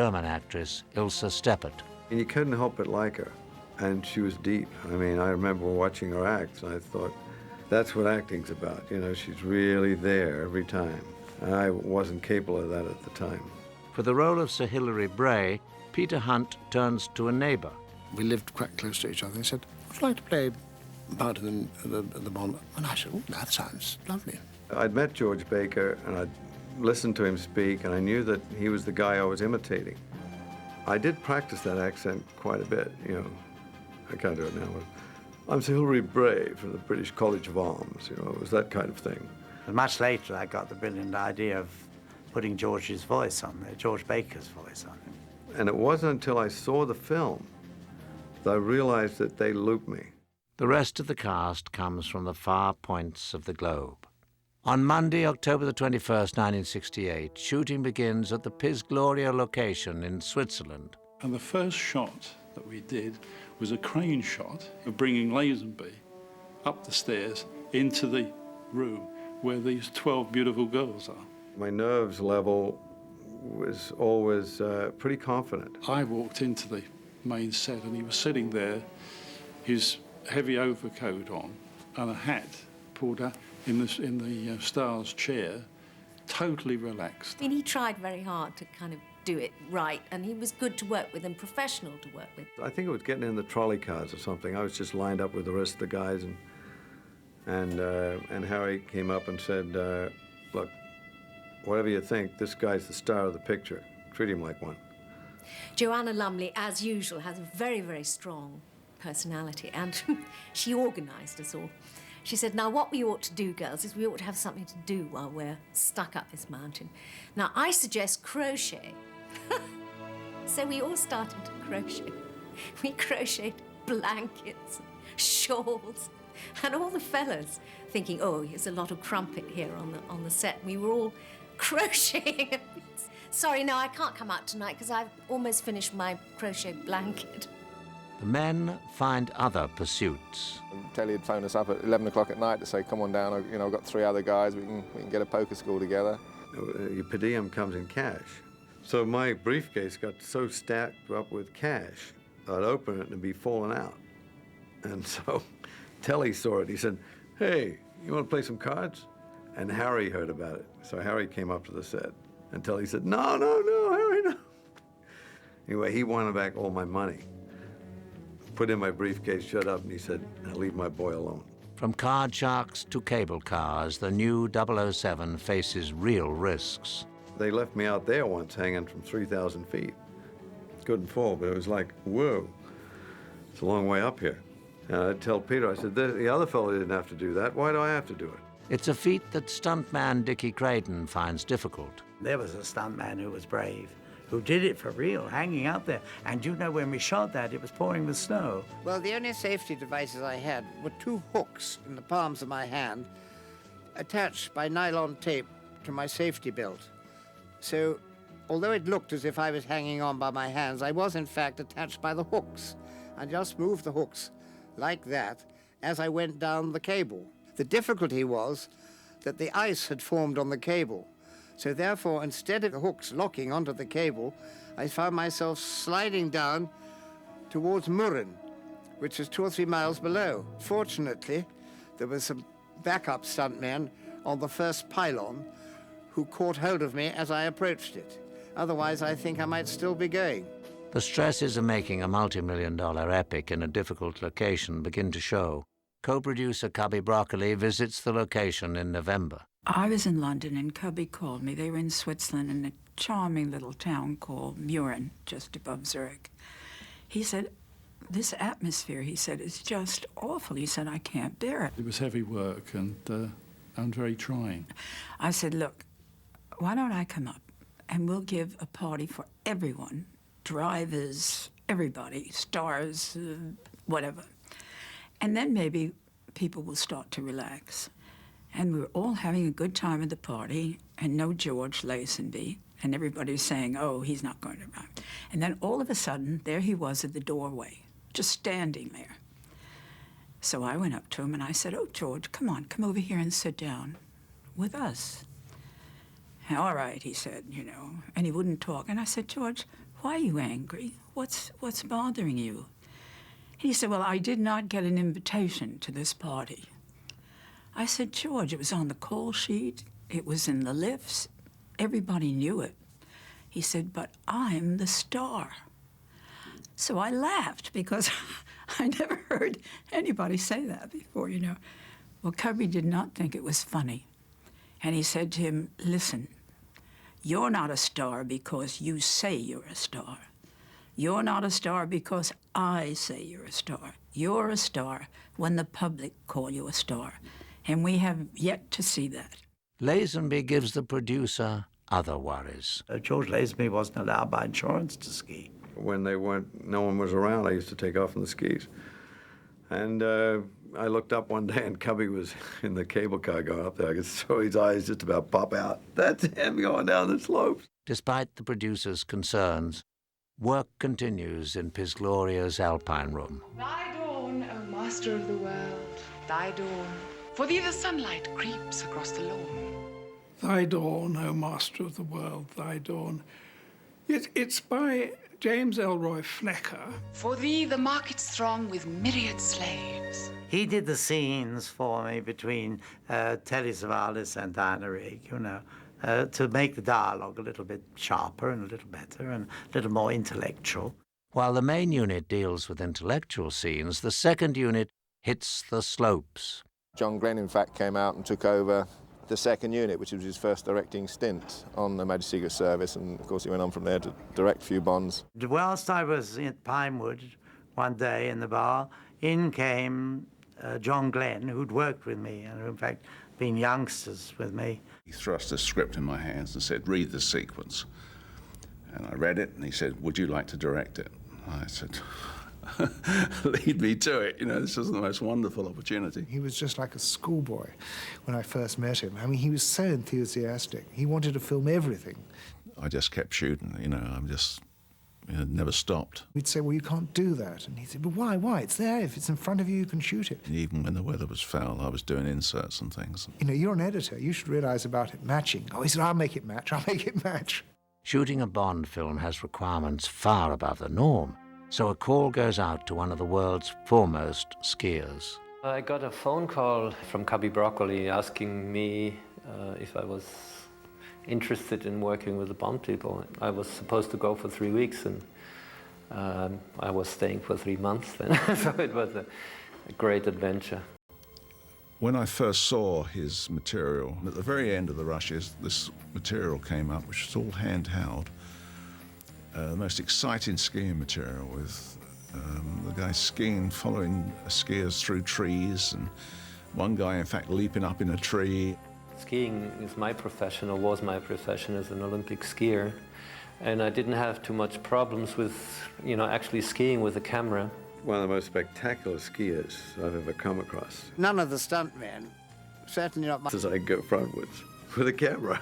German actress Ilse Steppert. And you couldn't help but like her, and she was deep. I mean, I remember watching her act, and I thought, that's what acting's about. You know, she's really there every time. And I wasn't capable of that at the time. For the role of Sir Hilary Bray, Peter Hunt turns to a neighbour. We lived quite close to each other. He said, would you like to play part in the Bond? And I said, oh, that sounds lovely. I'd met George Baker, and I'd listened to him speak, and I knew that he was the guy I was imitating. I did practice that accent quite a bit, you know. I can't do it now. I'm Sir Hilary Bray from the British College of Arms, you know, it was that kind of thing. And much later, I got the brilliant idea of putting George's voice on there, George Baker's voice on it. And it wasn't until I saw the film that I realized that they looped me. The rest of the cast comes from the far points of the globe. On Monday, October the 21st, 1968, shooting begins at the Piz Gloria location in Switzerland. And the first shot that we did was a crane shot of bringing Lazenby up the stairs into the room where these 12 beautiful girls are. My nerves level was always pretty confident. I walked into the main set and he was sitting there, his heavy overcoat on and a hat pulled up in the star's chair, totally relaxed. I mean, he tried very hard to kind of do it right, and he was good to work with and professional to work with. I think it was getting in the trolley cars or something. I was just lined up with the rest of the guys, and Harry came up and said, look, whatever you think, this guy's the star of the picture. Treat him like one. Joanna Lumley, as usual, has a very, very strong personality, and she organised us all. She said, now what we ought to do, girls, is we ought to have something to do while we're stuck up this mountain. Now, I suggest crochet. So we all started to crochet. We crocheted blankets, shawls, and all the fellas thinking, oh, here's a lot of crumpet here on the set. We were all crocheting. Sorry, no, I can't come out tonight because I've almost finished my crochet blanket. The men find other pursuits. Telly would phone us up at 11 o'clock at night to say, come on down, you know, I've got 3 other guys, we can get a poker school together. Your per diem comes in cash. So my briefcase got so stacked up with cash, I'd open it and it'd be falling out. And so Telly saw it. He said, hey, you want to play some cards? And Harry heard about it. So Harry came up to the set. And Telly said, no, Harry, no. Anyway, he wanted back all my money. Put in my briefcase, shut up, and he said, now leave my boy alone. From card sharks to cable cars, the new 007 faces real risks. They left me out there once hanging from 3,000 feet. Couldn't fall, but it was like, whoa, it's a long way up here. And I'd tell Peter, I said, the other fellow didn't have to do that. Why do I have to do it? It's a feat that stuntman Dickie Creighton finds difficult. There was a stuntman who was brave, who did it for real, hanging out there. And you know, when we shot that, it was pouring with snow. Well, the only safety devices I had were 2 hooks in the palms of my hand, attached by nylon tape to my safety belt. So, although it looked as if I was hanging on by my hands, I was in fact attached by the hooks. I just moved the hooks like that as I went down the cable. The difficulty was that the ice had formed on the cable. So therefore, instead of the hooks locking onto the cable, I found myself sliding down towards Murren, which is 2 or 3 miles below. Fortunately, there was some backup stuntmen on the first pylon who caught hold of me as I approached it. Otherwise, I think I might still be going. The stresses of making a multi-million-dollar epic in a difficult location begin to show. Co-producer Cubby Broccoli visits the location in November. I was in London and Cubby called me. They were in Switzerland in a charming little town called Mürren, just above Zurich. He said, this atmosphere, he said, is just awful. He said, I can't bear it. It was heavy work and very trying. I said, look, why don't I come up and we'll give a party for everyone, drivers, everybody, stars, whatever. And then maybe people will start to relax. And we were all having a good time at the party, and no George Lazenby, and everybody was saying, oh, he's not going to arrive. And then all of a sudden, there he was at the doorway, just standing there. So I went up to him and I said, oh, George, come on, come over here and sit down with us. All right, he said, you know, and he wouldn't talk. And I said, George, why are you angry? What's bothering you? He said, well, I did not get an invitation to this party. I said, George, it was on the call sheet. It was in the lifts. Everybody knew it. He said, but I'm the star. So I laughed because I never heard anybody say that before, you know. Well, Cubby did not think it was funny. And he said to him, listen, you're not a star because you say you're a star. You're not a star because I say you're a star. You're a star when the public call you a star. And we have yet to see that. Lazenby gives the producer other worries. George Lazenby wasn't allowed by insurance to ski. When no one was around, I used to take off on the skis. And I looked up one day and Cubby was in the cable car going up there. I could saw his eyes just about pop out. That's him going down the slopes. Despite the producer's concerns, work continues in Pizgloria's Alpine Room. Thy dawn, O master of the world, thy dawn. For thee the sunlight creeps across the lawn. Thy dawn, O master of the world, thy dawn. It's by James Elroy Flecker. For thee the markets throng with myriad slaves. He did the scenes for me between Telly Savalas and Diana Rigg, you know, to make the dialogue a little bit sharper and a little better and a little more intellectual. While the main unit deals with intellectual scenes, the second unit hits the slopes. John Glenn, in fact, came out and took over the second unit, which was his first directing stint on the Majesty Secret Service, and of course he went on from there to direct a few Bonds. Whilst I was in Pinewood one day in the bar, in came John Glenn, who'd worked with me and who, in fact, been youngsters with me. He thrust a script in my hands and said, read the sequence. And I read it, and he said, would you like to direct it? I said, lead me to it. You know, this is the most wonderful opportunity. He was just like a schoolboy when I first met him. I mean, he was so enthusiastic. He wanted to film everything. I just kept shooting, you know, never stopped. We'd say, well, you can't do that. And he'd say, but why? Why? It's there. If it's in front of you, you can shoot it. And even when the weather was foul, I was doing inserts and things. You know, you're an editor. You should realize about it matching. Oh, he said, I'll make it match. I'll make it match. Shooting a Bond film has requirements far above the norm, so a call goes out to one of the world's foremost skiers. I got a phone call from Cubby Broccoli asking me if I was interested in working with the Bond people. I was supposed to go for 3 weeks, and I was staying for 3 months then, so it was a great adventure. When I first saw his material, at the very end of the rushes, this material came up, which was all handheld. The most exciting skiing material with the guy skiing, following skiers through trees, and one guy, in fact, leaping up in a tree. Skiing is my profession, or was my profession as an Olympic skier, and I didn't have too much problems with, you know, actually skiing with a camera. One of the most spectacular skiers I've ever come across. None of the stuntmen, certainly not my... As I go frontwards with a camera.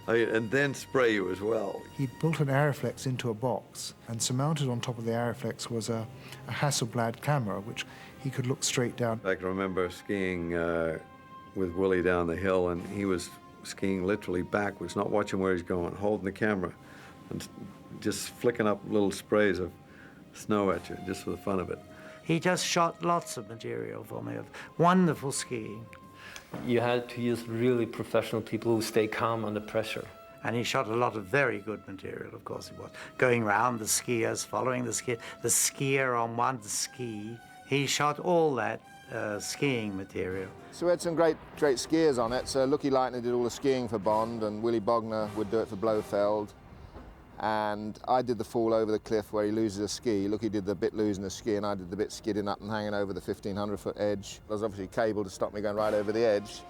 And then spray you as well. He built an Aeroflex into a box, and surmounted on top of the Aeroflex was a Hasselblad camera, which he could look straight down. I can remember skiing with Willie down the hill, and he was skiing literally backwards, not watching where he's going, holding the camera, and just flicking up little sprays of snow at you, just for the fun of it. He just shot lots of material for me of wonderful skiing. You had to use really professional people who stay calm under pressure. And he shot a lot of very good material, of course he was. Going around the skiers, following the skier on one ski. He shot all that skiing material. So we had some great skiers on it. So Lucky Lightner did all the skiing for Bond, and Willie Bogner would do it for Blofeld. And I did the fall over the cliff where he loses a ski. Lucky did the bit losing a ski, and I did the bit skidding up and hanging over the 1,500-foot edge. There was obviously a cable to stop me going right over the edge,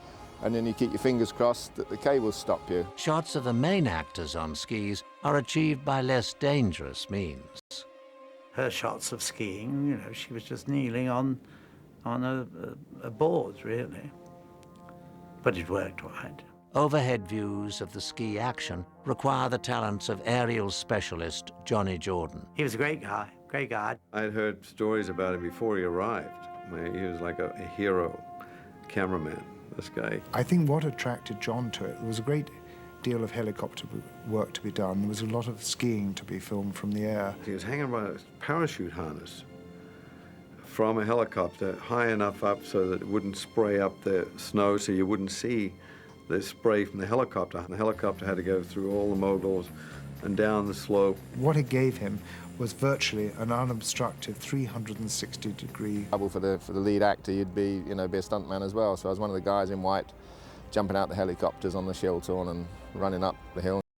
and then you keep your fingers crossed that the cables stop you. Shots of the main actors on skis are achieved by less dangerous means. Her shots of skiing, you know, she was just kneeling on a board, really. But it worked all right. Overhead views of the ski action require the talents of aerial specialist Johnny Jordan. He was a great guy, great guy. I'd heard stories about him before he arrived. He was like a hero cameraman, this guy. I think what attracted John to it was a great deal of helicopter work to be done. There was a lot of skiing to be filmed from the air. He was hanging by a parachute harness from a helicopter high enough up so that it wouldn't spray up the snow, so you wouldn't see the spray from the helicopter. And the helicopter had to go through all the moguls and down the slope. What it gave him was virtually an unobstructed 360-degree. For the lead actor, you'd be, be a stuntman as well. So I was one of the guys in white, jumping out the helicopters on the Shiltorn and running up the hill.